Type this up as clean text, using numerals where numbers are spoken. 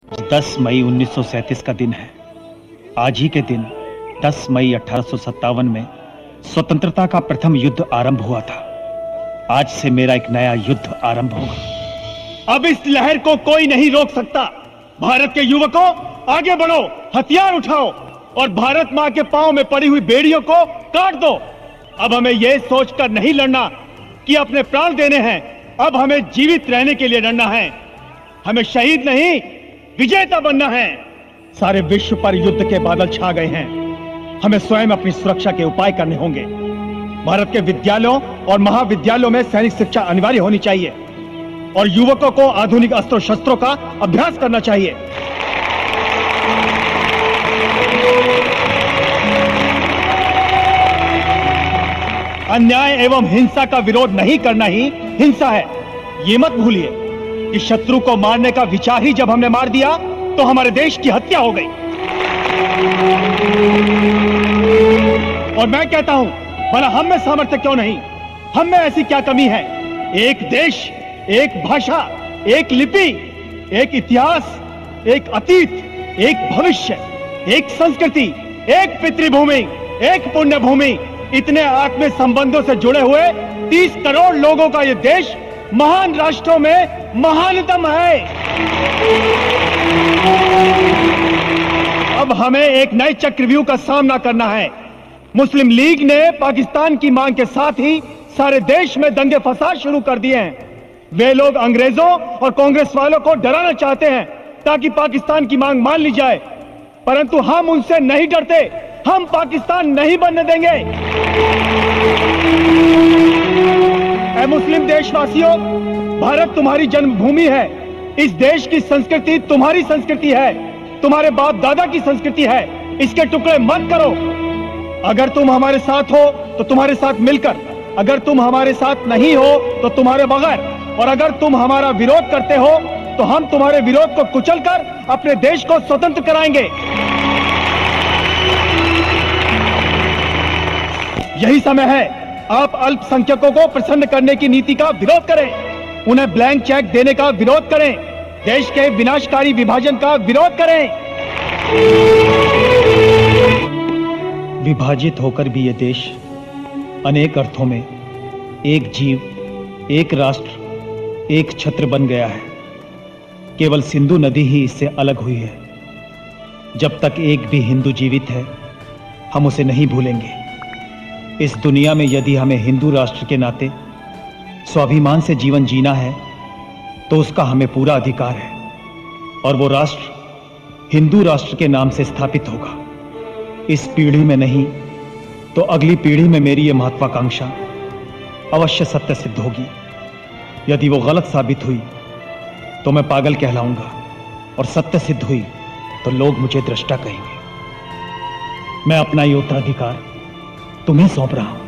10 मई 1937 का दिन है। आज ही के दिन 10 मई 1857 में स्वतंत्रता का प्रथम युद्ध आरंभ हुआ था। आज से मेरा एक नया युद्ध आरंभ होगा। अब इस लहर को कोई नहीं रोक सकता। भारत के युवकों, आगे बढ़ो, हथियार उठाओ और भारत मां के पांव में पड़ी हुई बेड़ियों को काट दो। अब हमें यह सोचकर नहीं लड़ना कि अपने प्राण देने हैं, अब हमें जीवित रहने के लिए लड़ना है। हमें शहीद नहीं, विजेता बनना है। सारे विश्व पर युद्ध के बादल छा गए हैं। हमें स्वयं अपनी सुरक्षा के उपाय करने होंगे। भारत के विद्यालयों और महाविद्यालयों में सैनिक शिक्षा अनिवार्य होनी चाहिए और युवकों को आधुनिक अस्त्र शस्त्रों का अभ्यास करना चाहिए। अन्याय एवं हिंसा का विरोध नहीं करना ही हिंसा है। ये मत भूलिए कि शत्रु को मारने का विचार ही जब हमने मार दिया तो हमारे देश की हत्या हो गई। और मैं कहता हूं, भला हम में सामर्थ्य क्यों नहीं? हम में ऐसी क्या कमी है? एक देश, एक भाषा, एक लिपि, एक इतिहास, एक अतीत, एक भविष्य, एक संस्कृति, एक पितृभूमि, एक पुण्य भूमि, इतने आत्मीय संबंधों से जुड़े हुए 30 करोड़ लोगों का यह देश महान राष्ट्रों में महानतम है। अब हमें एक नए चक्रव्यूह का सामना करना है। मुस्लिम लीग ने पाकिस्तान की मांग के साथ ही सारे देश में दंगे फसाद शुरू कर दिए हैं। वे लोग अंग्रेजों और कांग्रेस वालों को डराना चाहते हैं ताकि पाकिस्तान की मांग मान ली जाए, परंतु हम उनसे नहीं डरते। हम पाकिस्तान नहीं बनने देंगे। ऐ मुस्लिम देशवासियों, भारत तुम्हारी जन्मभूमि है। इस देश की संस्कृति तुम्हारी संस्कृति है, तुम्हारे बाप दादा की संस्कृति है। इसके टुकड़े मत करो। अगर तुम हमारे साथ हो तो तुम्हारे साथ मिलकर, अगर तुम हमारे साथ नहीं हो तो तुम्हारे बगैर, और अगर तुम हमारा विरोध करते हो तो हम तुम्हारे विरोध को कुचलकर अपने देश को स्वतंत्र कराएंगे। यही समय है, आप अल्पसंख्यकों को प्रसन्न करने की नीति का विरोध करें, उन्हें ब्लैंक चेक देने का विरोध करें, देश के विनाशकारी विभाजन का विरोध करें। विभाजित होकर भी यह देश अनेक अर्थों में एक जीव, एक राष्ट्र, एक छत्र बन गया है। केवल सिंधु नदी ही इससे अलग हुई है। जब तक एक भी हिंदू जीवित है, हम उसे नहीं भूलेंगे। इस दुनिया में यदि हमें हिंदू राष्ट्र के नाते स्वाभिमान से जीवन जीना है तो उसका हमें पूरा अधिकार है, और वो राष्ट्र हिंदू राष्ट्र के नाम से स्थापित होगा। इस पीढ़ी में नहीं तो अगली पीढ़ी में मेरी यह महत्वाकांक्षा अवश्य सत्य सिद्ध होगी। यदि वो गलत साबित हुई तो मैं पागल कहलाऊंगा, और सत्य सिद्ध हुई तो लोग मुझे दृष्टा कहेंगे। मैं अपना ये उत्तराधिकार तुम्हें सौंप रहा हूं।